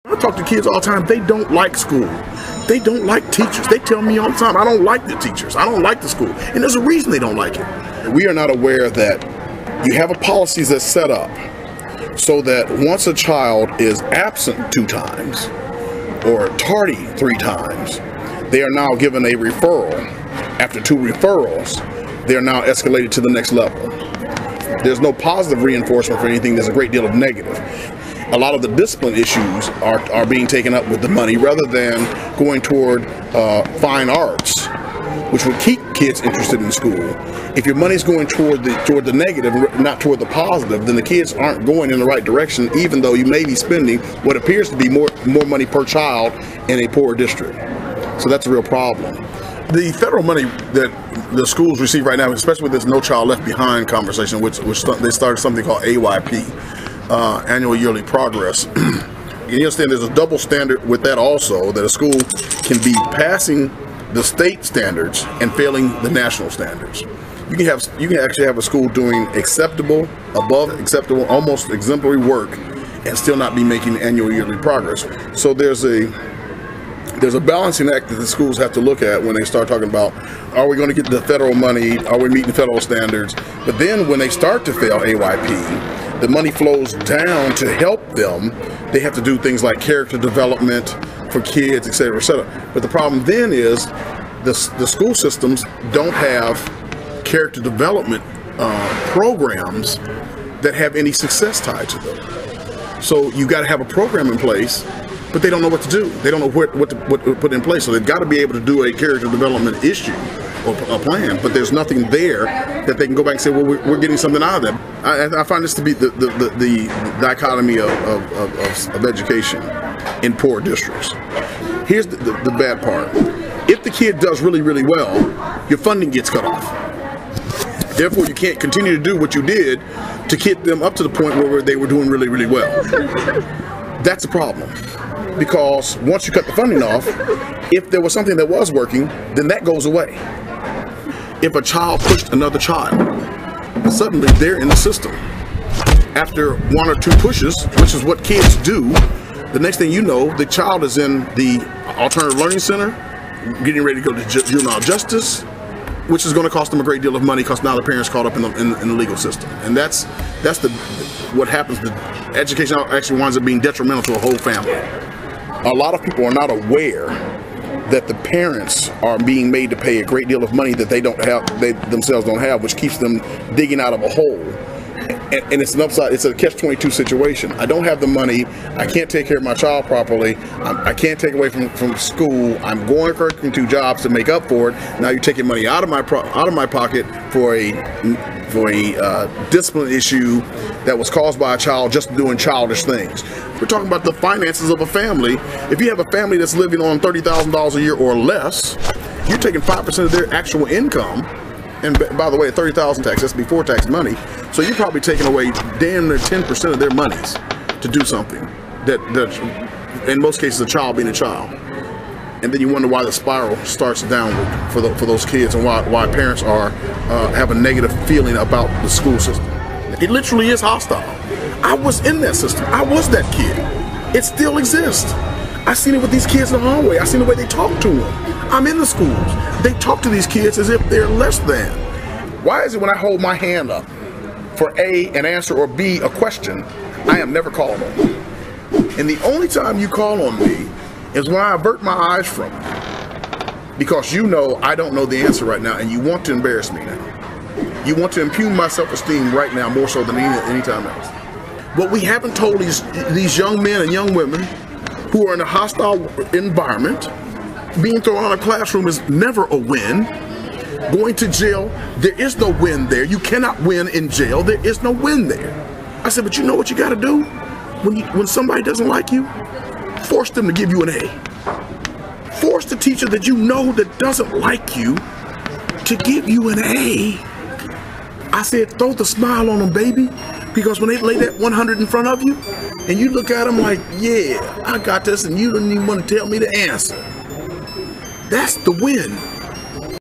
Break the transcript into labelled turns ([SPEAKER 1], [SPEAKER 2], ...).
[SPEAKER 1] I talk to kids all the time. They don't like school. They don't like teachers. They tell me all the time, I don't like the teachers. I don't like the school. And there's a reason they don't like it. We are not aware that you have a policies that's set up so that once a child is absent 2 times or tardy 3 times, they are now given a referral. After 2 referrals, they are now escalated to the next level. There's no positive reinforcement for anything. There's a great deal of negative. A lot of the discipline issues are being taken up with the money rather than going toward fine arts, which would keep kids interested in school. If your money's going toward the negative, not toward the positive, then the kids aren't going in the right direction, even though you may be spending what appears to be more money per child in a poor district. So that's a real problem. The federal money that the schools receive right now, especially with this No Child Left Behind conversation, which they started something called AYP, Annual Yearly Progress. You understand there's a double standard with that also, that a school can be passing the state standards and failing the national standards. You can actually have a school doing acceptable, above acceptable, almost exemplary work and still not be making annual yearly progress. So there's a balancing act that the schools have to look at when they start talking about, are we going to get the federal money, are we meeting federal standards? But then when they start to fail AYP, the money flows down to help them. They have to do things like character development for kids, et cetera, et cetera. But the problem then is the school systems don't have character development programs that have any success tied to them. So you got to have a program in place, but they don't know what to do. They don't know what to put in place. So they've got to be able to do a character development issue or a plan, but there's nothing there that they can go back and say, well, we're getting something out of them. I find this to be the dichotomy of education in poor districts. Here's the bad part. If the kid does really, really well, your funding gets cut off. Therefore, you can't continue to do what you did to get them up to the point where they were doing really, really well. That's a problem. Because once you cut the funding off, if there was something that was working, then that goes away. If a child pushed another child, suddenly they're in the system. After 1 or 2 pushes, which is what kids do, the next thing you know, the child is in the alternative learning center, getting ready to go to juvenile justice, which is going to cost them a great deal of money because now the parents caught up in the legal system. And that's what happens. The education actually winds up being detrimental to a whole family. A lot of people are not aware that the parents are being made to pay a great deal of money that they themselves don't have, which keeps them digging out of a hole. And it's an upside, it's a catch-22 situation. I don't have the money, I can't take care of my child properly, I can't take away from school, I'm going to work 2 jobs to make up for it. Now you're taking money out of my pocket for a discipline issue that was caused by a child just doing childish things. We're talking about the finances of a family. If you have a family that's living on $30,000 a year or less, you're taking 5% of their actual income. And by the way, $30,000 tax, that's before tax money. So you're probably taking away damn near 10% of their monies to do something that in most cases, a child being a child. And then you wonder why the spiral starts downward for those kids, and why parents have a negative feeling about the school system. It literally is hostile. I was in that system. I was that kid. It still exists. I seen it with these kids in the hallway. I seen the way they talk to them. I'm in the schools. They talk to these kids as if they're less than. Why is it when I hold my hand up for A, an answer, or B, a question, I am never called on? And the only time you call on me is when I avert my eyes from you. Because you know I don't know the answer right now, and you want to embarrass me now. You want to impugn my self-esteem right now more so than any time else. What we haven't told these young men and young women who are in a hostile environment, being thrown out of a classroom is never a win. Going to jail, there is no win there. You cannot win in jail. There is no win there. I said, but you know what you got to do? When somebody doesn't like you, force them to give you an A. Force the teacher that you know that doesn't like you to give you an A. I said, throw the smile on them, baby. Because when they lay that 100 in front of you, and you look at them like, yeah, I got this, and you don't even want to tell me the answer. That's the win.